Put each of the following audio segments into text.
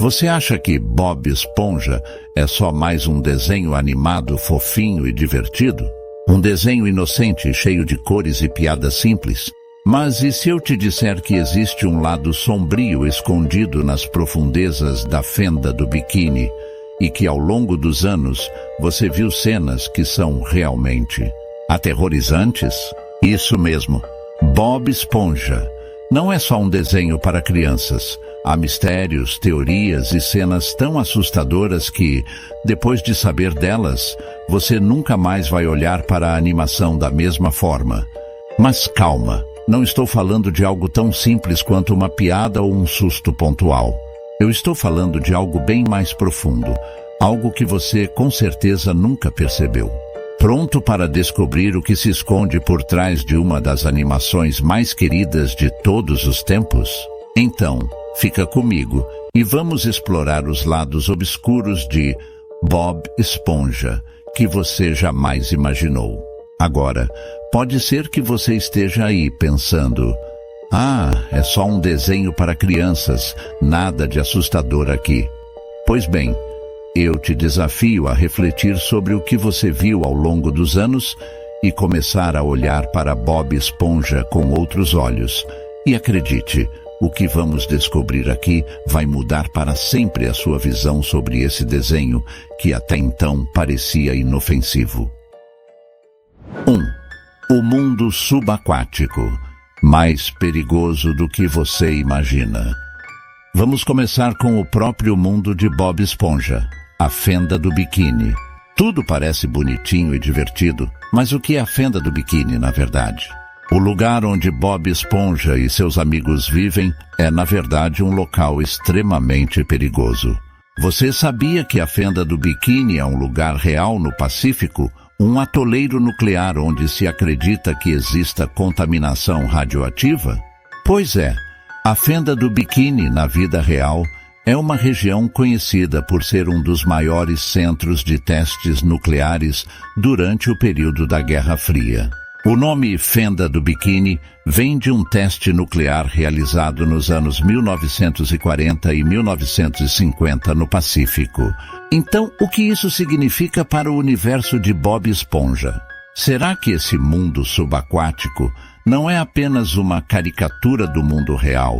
Você acha que Bob Esponja é só mais um desenho animado, fofinho e divertido? Um desenho inocente, cheio de cores e piadas simples? Mas e se eu te disser que existe um lado sombrio escondido nas profundezas da fenda do biquíni e que ao longo dos anos você viu cenas que são realmente aterrorizantes? Isso mesmo, Bob Esponja não é só um desenho para crianças. Há mistérios, teorias e cenas tão assustadoras que, depois de saber delas, você nunca mais vai olhar para a animação da mesma forma. Mas calma, não estou falando de algo tão simples quanto uma piada ou um susto pontual. Eu estou falando de algo bem mais profundo, algo que você com certeza nunca percebeu. Pronto para descobrir o que se esconde por trás de uma das animações mais queridas de todos os tempos? Então, fica comigo e vamos explorar os lados obscuros de Bob Esponja que você jamais imaginou. Agora, pode ser que você esteja aí pensando: é só um desenho para crianças, nada de assustador aqui. Pois bem, eu te desafio a refletir sobre o que você viu ao longo dos anos e começar a olhar para Bob Esponja com outros olhos. E acredite, o que vamos descobrir aqui vai mudar para sempre a sua visão sobre esse desenho que até então parecia inofensivo. 1. O mundo subaquático, mais perigoso do que você imagina. Vamos começar com o próprio mundo de Bob Esponja, a fenda do biquíni. Tudo parece bonitinho e divertido, mas o que é a fenda do biquíni, na verdade? O lugar onde Bob Esponja e seus amigos vivem é, na verdade, um local extremamente perigoso. Você sabia que a fenda do biquíni é um lugar real no Pacífico? Um atoleiro nuclear onde se acredita que exista contaminação radioativa? Pois é, a fenda do biquíni, na vida real, é uma região conhecida por ser um dos maiores centros de testes nucleares durante o período da Guerra Fria. O nome Fenda do Biquíni vem de um teste nuclear realizado nos anos 1940 e 1950 no Pacífico. Então, o que isso significa para o universo de Bob Esponja? Será que esse mundo subaquático não é apenas uma caricatura do mundo real,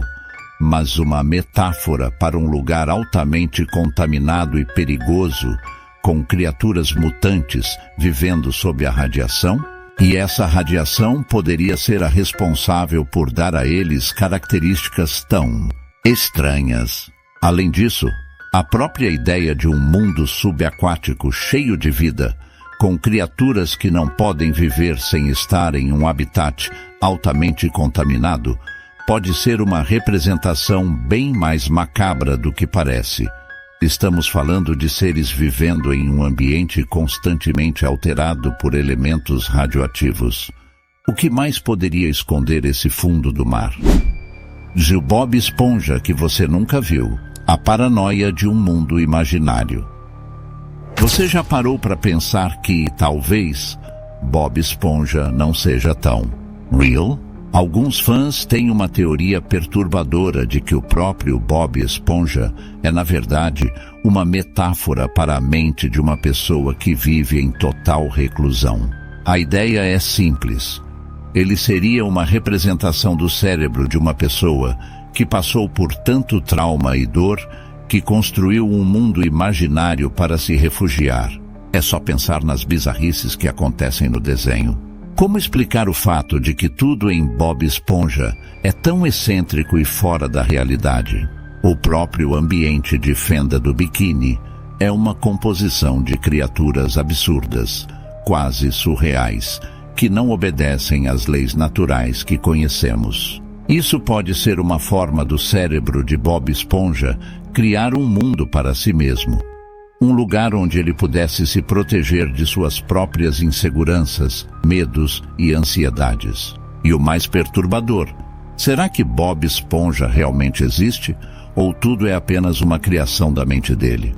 mas uma metáfora para um lugar altamente contaminado e perigoso, com criaturas mutantes vivendo sob a radiação? E essa radiação poderia ser a responsável por dar a eles características tão estranhas. Além disso, a própria ideia de um mundo subaquático cheio de vida, com criaturas que não podem viver sem estar em um habitat altamente contaminado, pode ser uma representação bem mais macabra do que parece. Estamos falando de seres vivendo em um ambiente constantemente alterado por elementos radioativos. O que mais poderia esconder esse fundo do mar? De Bob Esponja que você nunca viu, a paranoia de um mundo imaginário. Você já parou para pensar que, talvez, Bob Esponja não seja tão real? Alguns fãs têm uma teoria perturbadora de que o próprio Bob Esponja é, na verdade, uma metáfora para a mente de uma pessoa que vive em total reclusão. A ideia é simples. Ele seria uma representação do cérebro de uma pessoa que passou por tanto trauma e dor que construiu um mundo imaginário para se refugiar. É só pensar nas bizarrices que acontecem no desenho. Como explicar o fato de que tudo em Bob Esponja é tão excêntrico e fora da realidade? O próprio ambiente de Fenda do Biquíni é uma composição de criaturas absurdas, quase surreais, que não obedecem às leis naturais que conhecemos. Isso pode ser uma forma do cérebro de Bob Esponja criar um mundo para si mesmo. Um lugar onde ele pudesse se proteger de suas próprias inseguranças, medos e ansiedades. E o mais perturbador, será que Bob Esponja realmente existe? Ou tudo é apenas uma criação da mente dele?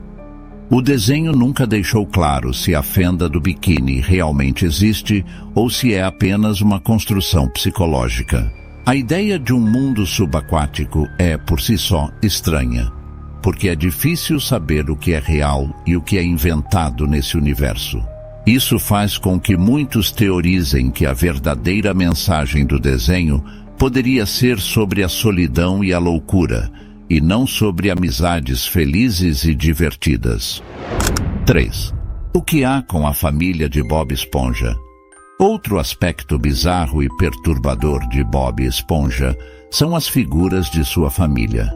O desenho nunca deixou claro se a Fenda do Biquíni realmente existe ou se é apenas uma construção psicológica. A ideia de um mundo subaquático é, por si só, estranha. porque é difícil saber o que é real e o que é inventado nesse universo. Isso faz com que muitos teorizem que a verdadeira mensagem do desenho poderia ser sobre a solidão e a loucura, e não sobre amizades felizes e divertidas. 3. O que há com a família de Bob Esponja? Outro aspecto bizarro e perturbador de Bob Esponja são as figuras de sua família.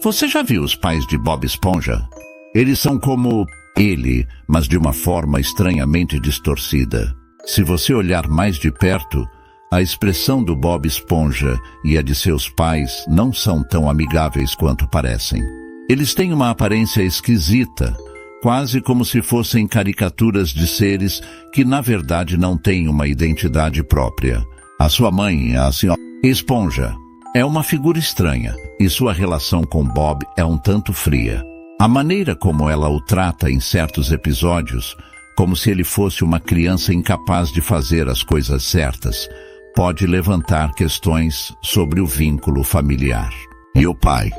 Você já viu os pais de Bob Esponja? Eles são como ele, mas de uma forma estranhamente distorcida. Se você olhar mais de perto, a expressão do Bob Esponja e a de seus pais não são tão amigáveis quanto parecem. Eles têm uma aparência esquisita, quase como se fossem caricaturas de seres que na verdade não têm uma identidade própria. A sua mãe, a senhora Esponja, é uma figura estranha, e sua relação com Bob é um tanto fria. A maneira como ela o trata em certos episódios, como se ele fosse uma criança incapaz de fazer as coisas certas, pode levantar questões sobre o vínculo familiar. E o pai?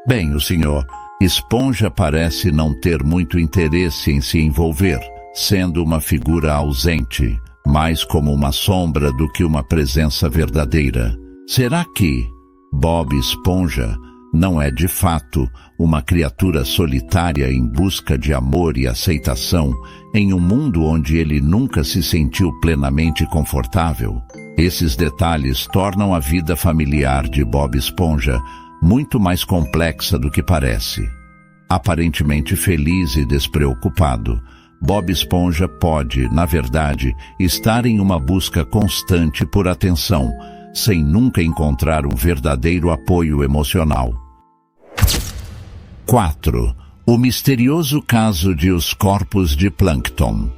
Bem, o senhor Esponja parece não ter muito interesse em se envolver, sendo uma figura ausente, mais como uma sombra do que uma presença verdadeira. Será que Bob Esponja não é de fato uma criatura solitária em busca de amor e aceitação em um mundo onde ele nunca se sentiu plenamente confortável? Esses detalhes tornam a vida familiar de Bob Esponja muito mais complexa do que parece. Aparentemente feliz e despreocupado, Bob Esponja pode, na verdade, estar em uma busca constante por atenção, sem nunca encontrar um verdadeiro apoio emocional. 4. O misterioso caso de Os Corpos de Plankton.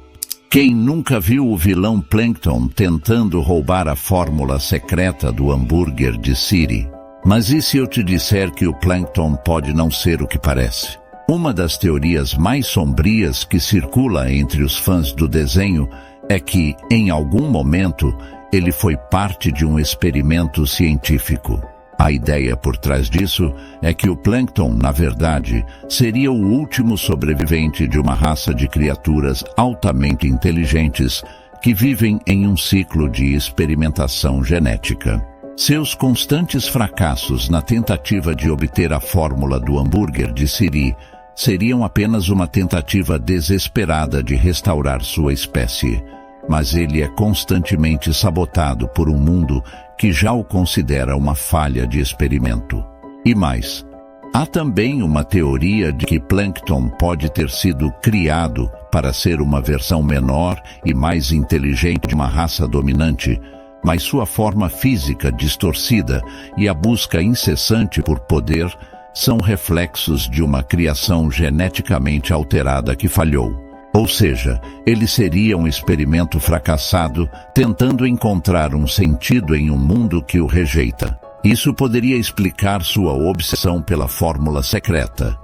Quem nunca viu o vilão Plankton tentando roubar a fórmula secreta do hambúrguer de Siri? Mas e se eu te disser que o Plankton pode não ser o que parece? Uma das teorias mais sombrias que circula entre os fãs do desenho é que, em algum momento, ele foi parte de um experimento científico. A ideia por trás disso é que o Plankton, na verdade, seria o último sobrevivente de uma raça de criaturas altamente inteligentes que vivem em um ciclo de experimentação genética. Seus constantes fracassos na tentativa de obter a fórmula do hambúrguer de Siri seriam apenas uma tentativa desesperada de restaurar sua espécie. Mas ele é constantemente sabotado por um mundo que já o considera uma falha de experimento. E mais, há também uma teoria de que Plankton pode ter sido criado para ser uma versão menor e mais inteligente de uma raça dominante, mas sua forma física distorcida e a busca incessante por poder são reflexos de uma criação geneticamente alterada que falhou. Ou seja, ele seria um experimento fracassado, tentando encontrar um sentido em um mundo que o rejeita. Isso poderia explicar sua obsessão pela fórmula secreta.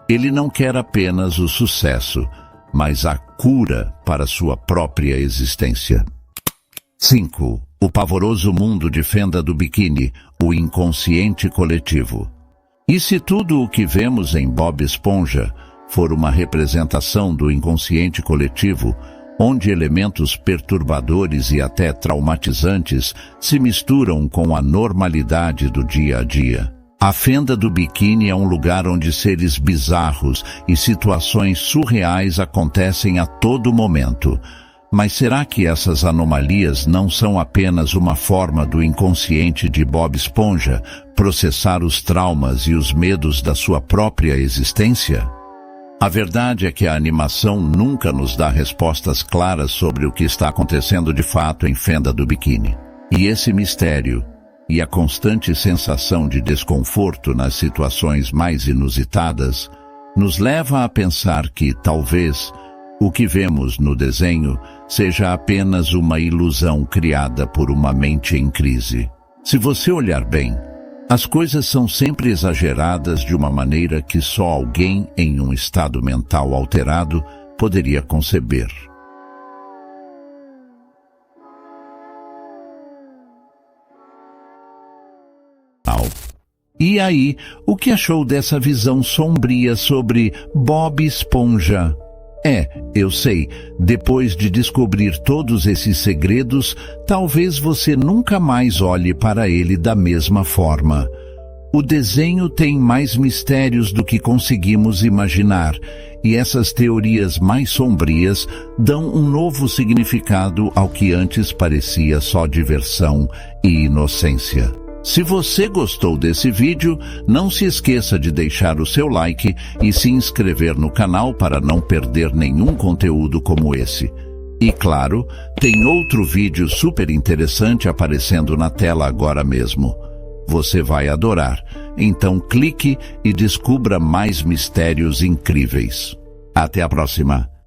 Ele não quer apenas o sucesso, mas a cura para sua própria existência. 5. O pavoroso mundo de Fenda do Bikini, o inconsciente coletivo. E se tudo o que vemos em Bob Esponja for uma representação do inconsciente coletivo, onde elementos perturbadores e até traumatizantes se misturam com a normalidade do dia a dia? A Fenda do Bikini é um lugar onde seres bizarros e situações surreais acontecem a todo momento. Mas será que essas anomalias não são apenas uma forma do inconsciente de Bob Esponja processar os traumas e os medos da sua própria existência? A verdade é que a animação nunca nos dá respostas claras sobre o que está acontecendo de fato em Fenda do Bikini. E esse mistério, e a constante sensação de desconforto nas situações mais inusitadas, nos leva a pensar que, talvez, o que vemos no desenho seja apenas uma ilusão criada por uma mente em crise. Se você olhar bem, as coisas são sempre exageradas de uma maneira que só alguém em um estado mental alterado poderia conceber. E aí, o que achou dessa visão sombria sobre Bob Esponja? Eu sei, depois de descobrir todos esses segredos, talvez você nunca mais olhe para ele da mesma forma. O desenho tem mais mistérios do que conseguimos imaginar, e essas teorias mais sombrias dão um novo significado ao que antes parecia só diversão e inocência. Se você gostou desse vídeo, não se esqueça de deixar o seu like e se inscrever no canal para não perder nenhum conteúdo como esse. E claro, tem outro vídeo super interessante aparecendo na tela agora mesmo. Você vai adorar, então clique e descubra mais mistérios incríveis. Até a próxima!